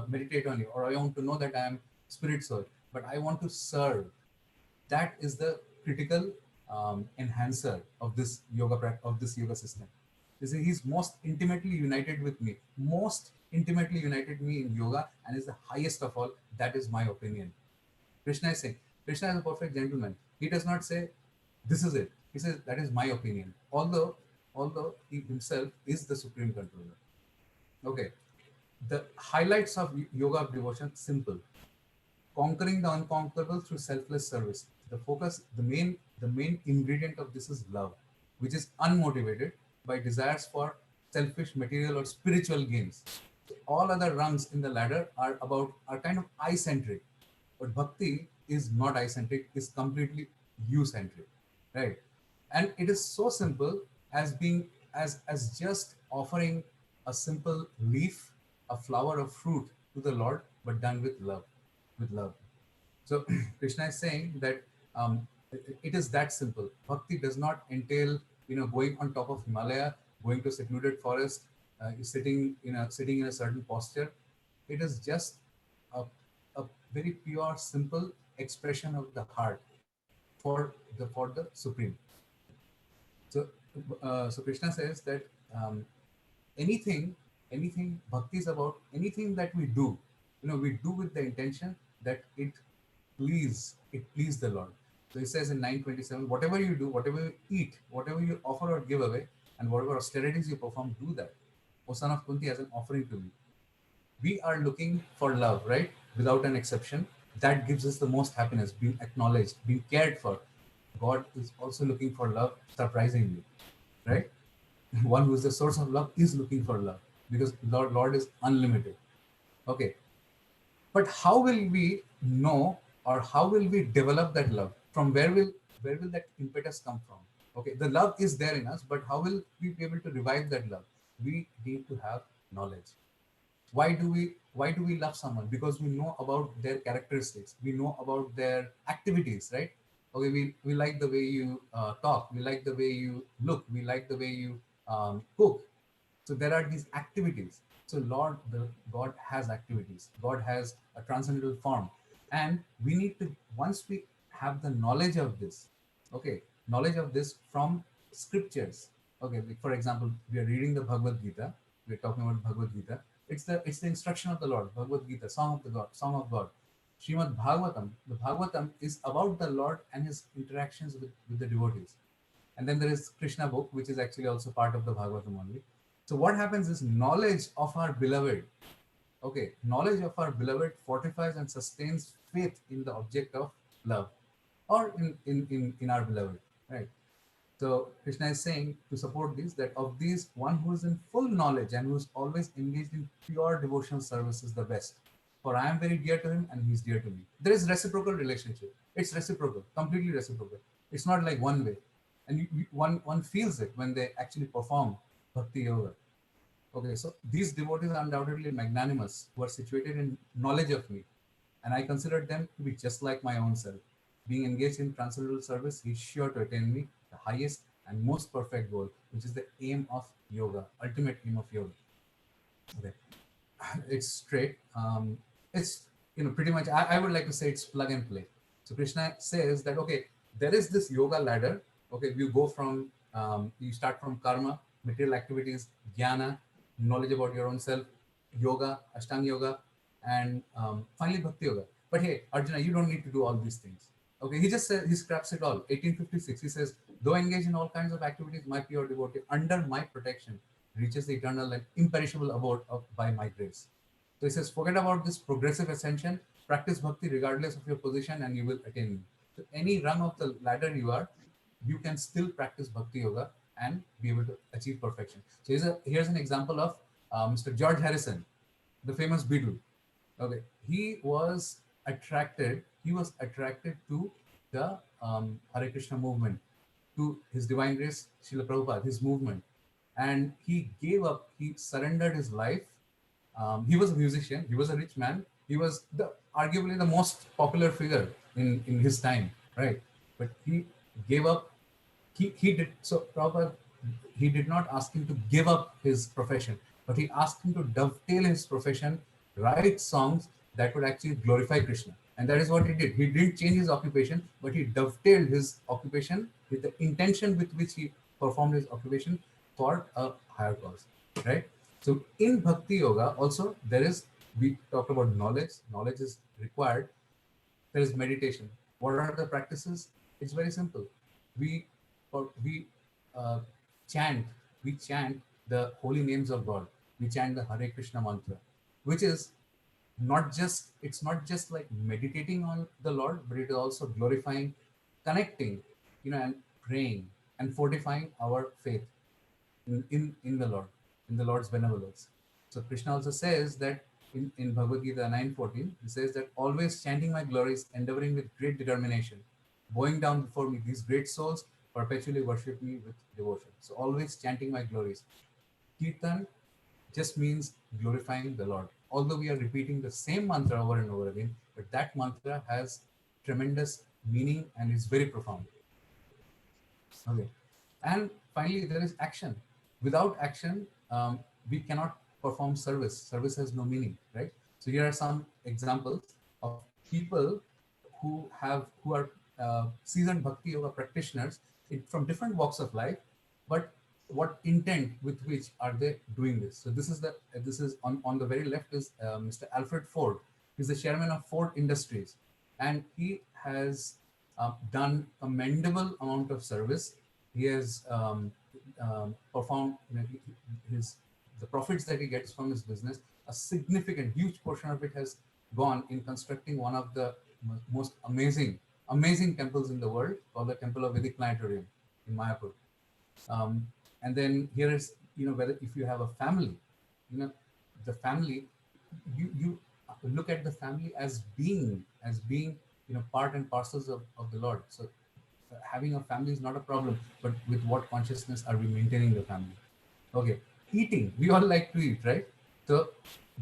meditate on you, or I want to know that I am spirit soul, but I want to serve. That is the critical enhancer of this of this yoga system. You see, he's most intimately united with me, most intimately united me in yoga, and is the highest of all. That is my opinion. Krishna is saying, Krishna is a perfect gentleman. He does not say, this is it. He says, that is my opinion. Although he himself is the supreme controller. Okay. The highlights of yoga of devotion, simple: conquering the unconquerable through selfless service. The main ingredient of this is love, which is unmotivated by desires for selfish material or spiritual gains. So all other rungs in the ladder are kind of I centric, but bhakti is not I centric; is completely you centric, right? And it is so simple as being as just offering a simple leaf, a flower, of fruit to the Lord, but done with love, with love. So Krishna is saying that it is that simple. Bhakti does not entail, going on top of Himalaya, going to secluded forest, sitting in a certain posture. It is just a, a very pure, simple expression of the heart for the Supreme. So, so Krishna says that um, anything, bhakti is about anything that we do. We do with the intention that it please the Lord. So he says in 927, whatever you do, whatever you eat, whatever you offer or give away, and whatever austerities you perform, do that, O son of Kunti, as an offering to me. We are looking for love, right? Without an exception. That gives us the most happiness, being acknowledged, being cared for. God is also looking for love, surprisingly, right? One who is the source of love is looking for love because Lord is unlimited. Okay. But how will we know, or how will we develop that love? From where will that impetus come from? Okay, the love is there in us, but how will we be able to revive that love? We need to have knowledge. Why do we love someone? Because we know about their characteristics, we know about their activities, right? Okay, we like the way you talk, we like the way you look, we like the way you cook. So there are these activities. So God has activities, God has a transcendental form, and we need to, once we have the knowledge of this, okay, knowledge of this from scriptures. Okay, like for example, we are reading the Bhagavad Gita, we're talking about Bhagavad Gita. It's the instruction of the Lord. Bhagavad Gita, Song of God. Srimad Bhagavatam. The Bhagavatam is about the Lord and his interactions with the devotees. And then there is Krishna book, which is actually also part of the Bhagavatam only. So what happens is knowledge of our beloved. Okay, knowledge of our beloved fortifies and sustains faith in the object of love, or in our beloved, right? So Krishna is saying to support this, that of these, one who is in full knowledge and who is always engaged in pure devotional service is the best. For I am very dear to him and he is dear to me. There is reciprocal relationship. It's reciprocal, completely reciprocal. It's not like one way. And one feels it when they actually perform bhakti yoga. Okay, so these devotees are undoubtedly magnanimous, who are situated in knowledge of me, and I consider them to be just like my own self. Being engaged in transcendental service, he is sure to attain me, the highest and most perfect goal, which is the aim of yoga, ultimate aim of yoga. Okay, it's straight. It's pretty much. I would like to say it's plug and play. So Krishna says that okay, there is this yoga ladder. Okay, you go from you start from karma, material activities, jnana, knowledge about your own self, yoga, ashtanga yoga, and finally bhakti yoga. But hey, Arjuna, you don't need to do all these things. Okay, he just says he scraps it all. 1856. He says, though engaged in all kinds of activities, my pure devotee under my protection reaches the eternal and imperishable abode of by my grace. So he says, forget about this progressive ascension, practice bhakti regardless of your position, and you will attain me. So any rung of the ladder you are, you can still practice bhakti yoga and be able to achieve perfection. So here's an example of Mr. George Harrison, the famous Beatle. Okay, he was attracted to the Hare Krishna movement, to his divine grace, Srila Prabhupada, his movement. And he surrendered his life. He was a musician, he was a rich man, he was arguably the most popular figure in his time, right? But he gave up. He did so Prabhupada, he did not ask him to give up his profession, but he asked him to dovetail his profession, write songs that would actually glorify Krishna. And that is what he did. He didn't change his occupation, but he dovetailed his occupation with the intention with which he performed his occupation for a higher cause. Right? So in Bhakti Yoga, also we talked about knowledge. Knowledge is required. There is meditation. What are the practices? It's very simple. We we uh, chant we chant the holy names of God. We chant the Hare Krishna mantra, which is it's not just like meditating on the Lord, but it is also glorifying, connecting, and praying and fortifying our faith in the Lord, in the Lord's benevolence. So Krishna also says that in Bhagavad Gita 9:14, he says that always chanting my glories, endeavoring with great determination, bowing down before me, these great souls perpetually worship me with devotion. So always chanting my glories. Kirtan just means glorifying the Lord. Although we are repeating the same mantra over and over again, but that mantra has tremendous meaning and is very profound. Okay. And finally, there is action. Without action, we cannot perform service. Service has no meaning, right? So here are some examples of people who are seasoned bhakti yoga practitioners from different walks of life, but what intent with which are they doing this? So this is on the very left is Mr. Alfred Ford. He's the chairman of Ford Industries, and he has done commendable amount of service. He has performed his the profits that he gets from his business. A significant, huge portion of it has gone in constructing one of the most amazing temples in the world, called the Temple of Vedic Planetarium in Mayapur. And then here is, whether if you have a family, the family, you look at the family as being part and parcels of the Lord. So having a family is not a problem, but with what consciousness are we maintaining the family? Okay, eating, we all like to eat, right? So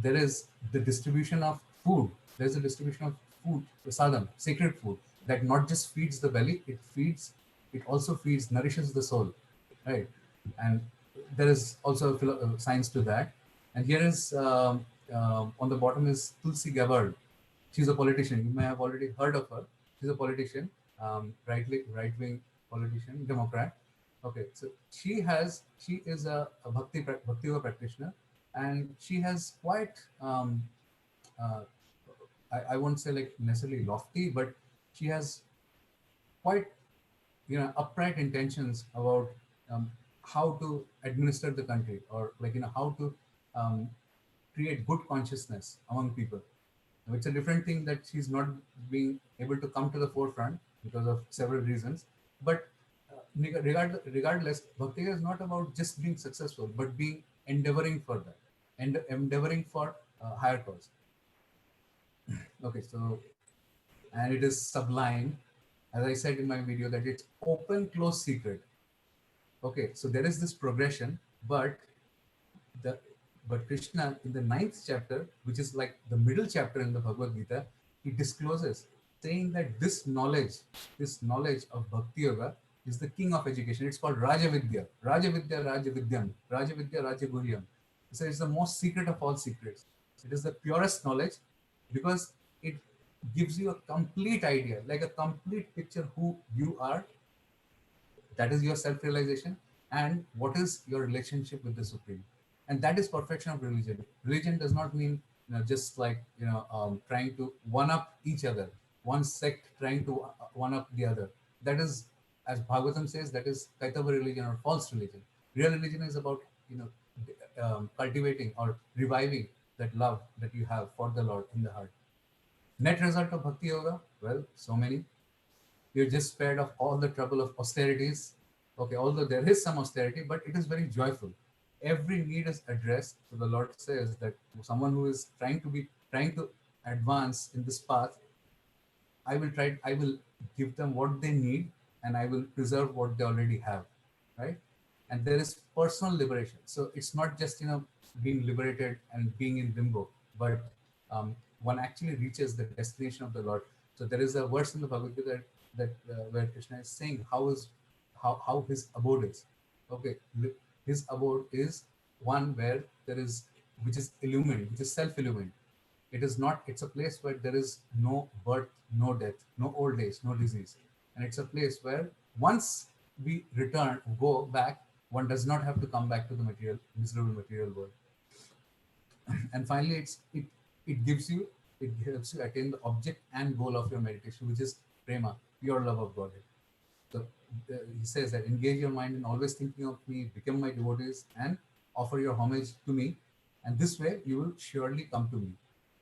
there is the distribution of food. There's a distribution of food, prasadam, sacred food, that not just feeds the belly, it also feeds, nourishes the soul, right? And there is also a science to that. And here is on the bottom is Tulsi Gabbard. She's a politician. You may have already heard of her. She's a politician, right wing politician, Democrat. Okay, so she is a bhakti yoga practitioner, and she has quite uh, I won't say like necessarily lofty, but she has quite upright intentions about how to administer the country, or like how to um, create good consciousness among people. Now, it's a different thing that she's not being able to come to the forefront because of several reasons. But regardless, bhakti is not about just being successful, but being endeavoring for that, and endeavoring for higher cause. Okay, so, and it is sublime, as I said in my video, that it's open close secret. Okay, so there is this progression, but the But Krishna, in the ninth chapter, which is like the middle chapter in the Bhagavad Gita, he discloses, saying that this knowledge of Bhakti Yoga is the king of education. It's called Raja Vidya. Raja Vidya, Raja Vidyam. Raja Vidya, Raja Guryam. So it's the most secret of all secrets. It is the purest knowledge because it gives you a complete idea, like a complete picture who you are, that is your self-realization, and what is your relationship with the supreme. And that is perfection of religion. Religion does not mean, just like, trying to one up each other, one sect trying to one up the other. That is, as Bhagavatam says, that is kaitava religion or false religion. Real religion is about, cultivating or reviving that love that you have for the Lord in the heart. Net result of bhakti yoga, well, so many. You're just spared of all the trouble of austerities. Okay, although there is some austerity, but it is very joyful. Every need is addressed. So the Lord says that someone who is trying to advance in this path, I will give them what they need, and I will preserve what they already have. Right? And there is personal liberation. So it's not just, being liberated and being in limbo, but one actually reaches the destination of the Lord. So there is a verse in the Bhagavad Gita that where Krishna is saying how his abode is. Okay, his abode is one where there is, which is illumined, which is self-illumined. It is not. It's a place where there is no birth, no death, no old age, no disease, and it's a place where once we go back, one does not have to come back to the miserable material world. And finally, it gives you, it helps you attain the object and goal of your meditation, which is prema, pure love of Godhead. So he says that engage your mind in always thinking of me, become my devotees, and offer your homage to me, and this way you will surely come to me.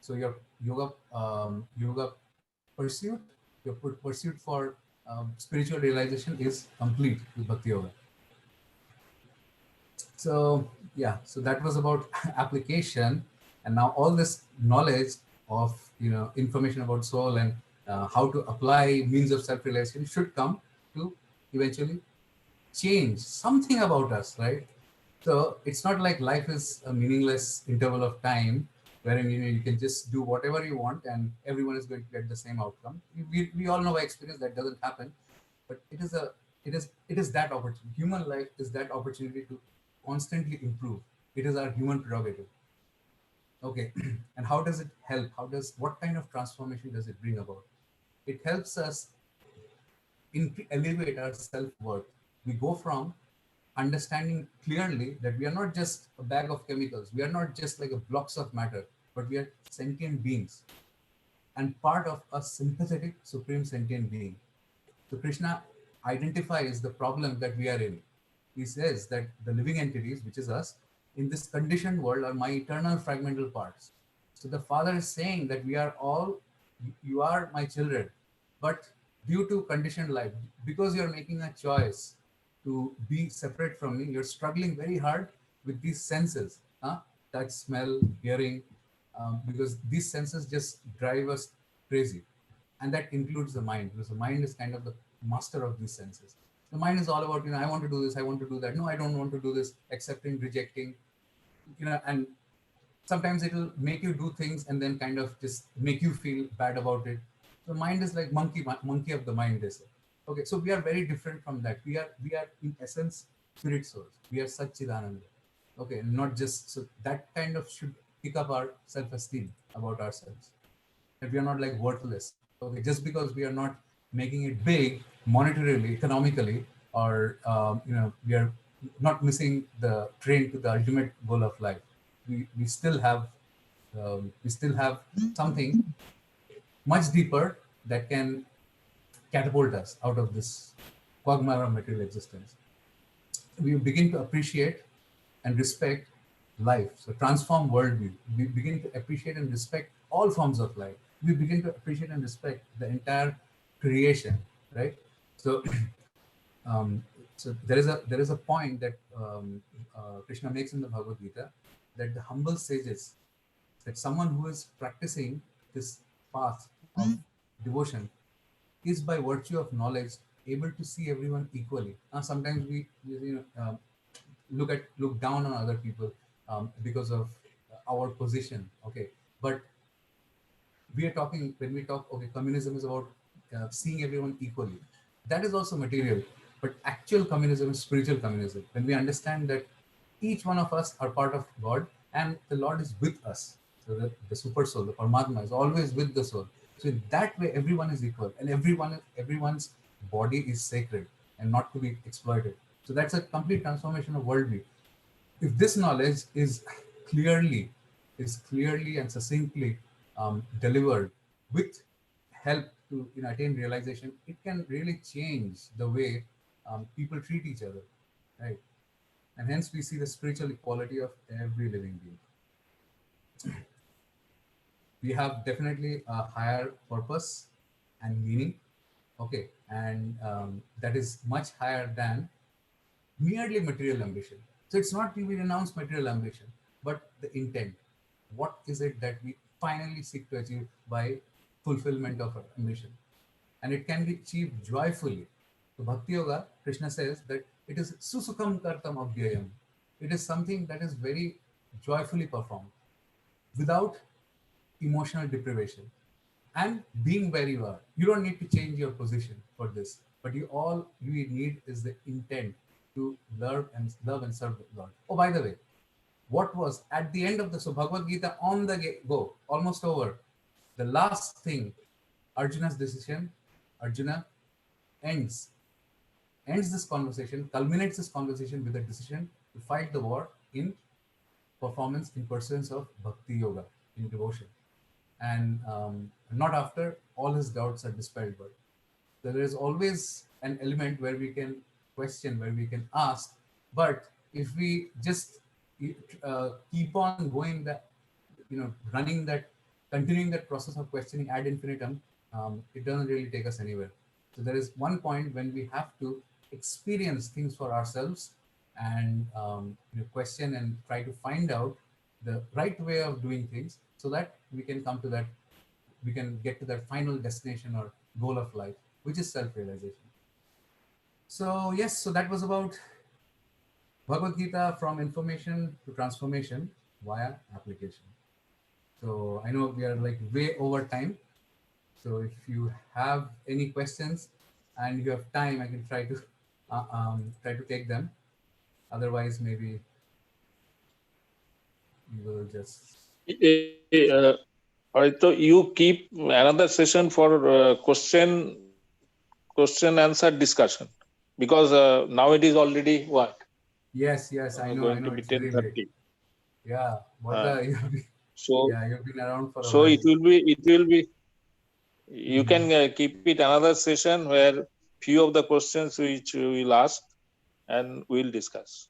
So your yoga pursuit, your pursuit for spiritual realization is complete with bhakti yoga. So yeah, so that was about application, and now all this knowledge of, information about soul and how to apply means of self-realization should come to eventually change something about us, right? So it's not like life is a meaningless interval of time wherein, you can just do whatever you want and everyone is going to get the same outcome. We all know by experience that doesn't happen, but it is that opportunity. Human life is that opportunity to constantly improve. It is our human prerogative. Okay, and how does it help? What kind of transformation does it bring about? It helps us elevate our self-worth. We go from understanding clearly that we are not just a bag of chemicals, we are not just like a blocks of matter, but we are sentient beings and part of a sympathetic supreme sentient being. So Krishna identifies the problem that we are in. He says that the living entities, which is us, in this conditioned world are my eternal fragmental parts. So the Father is saying that we are all, you are my children, but due to conditioned life, because you're making a choice to be separate from me, you're struggling very hard with these senses, touch, smell, hearing, because these senses just drive us crazy. And that includes the mind, because the mind is kind of the master of these senses. The mind is all about, I want to do this, I want to do that. No, I don't want to do this, accepting, rejecting, and sometimes it will make you do things and then kind of just make you feel bad about it. The mind is like monkey of the mind, they say. Okay, so we are very different from that. We are in essence spirit souls. We are Satchidananda. Okay, not just, so that kind of should pick up our self-esteem about ourselves. That we are not like worthless. Okay, just because we are not making it big monetarily, economically, or we are not missing the train to the ultimate goal of life. We still have something much deeper that can catapult us out of this quagmire of material existence. We begin to appreciate and respect life. So transform worldview. We begin to appreciate and respect all forms of life. We begin to appreciate and respect the entire creation, right? So, so there is a point that Krishna makes in the Bhagavad Gita, that the humble sages, that someone who is practicing this path of devotion is by virtue of knowledge able to see everyone equally. Now, sometimes we look down on other people. because of our position. Okay, but we are talking, when we talk, okay, communism is about seeing everyone equally. That is also material, but actual communism is spiritual communism. When we understand that each one of us are part of God and the Lord is with us. So the super soul, the Paramatma, is always with the soul. So in that way, everyone is equal and everyone's body is sacred and not to be exploited. So that's a complete transformation of worldview. If this knowledge is clearly and succinctly delivered with help to attain realization, it can really change the way people treat each other, right? And hence we see the spiritual equality of every living being. We have definitely a higher purpose and meaning, okay, and that is much higher than merely material ambition. So it's not we renounce material ambition, but the intent. What is it that we finally seek to achieve by fulfillment of our ambition? And it can be achieved joyfully. So Bhakti Yoga, Krishna says that it is susukham kartam abhyayam. It is something that is very joyfully performed without emotional deprivation and being where you are. You don't need to change your position for this, but all you need is the intent to love and serve God. Oh, by the way, what was at the end of the Bhagavad Gita on the go, almost over, the last thing, Arjuna's decision, Arjuna ends ends this conversation, culminates this conversation with a decision to fight the war in performance, in pursuance of bhakti yoga, in devotion. And not after all his doubts are dispelled, but there is always an element where we can question, where we can ask. But if we just keep on going that, running that, continuing that process of questioning ad infinitum, it doesn't really take us anywhere. So there is one point when we have to experience things for ourselves and question and try to find out the right way of doing things so that we can get to that final destination or goal of life, which is self-realization. So yes, so that was about Bhagavad Gita, from information to transformation via application. So I know we are like way over time. So if you have any questions and you have time, I can try to take them. Otherwise, maybe we will just. I thought you keep another session for question answer discussion, because now it is already what Yes, I know, going to be it's very late. 10:30. Yeah, Uh, you've so yeah, you've been around for a so while. it will be you Mhm. can keep it another session where few of the questions which we will ask and we'll discuss.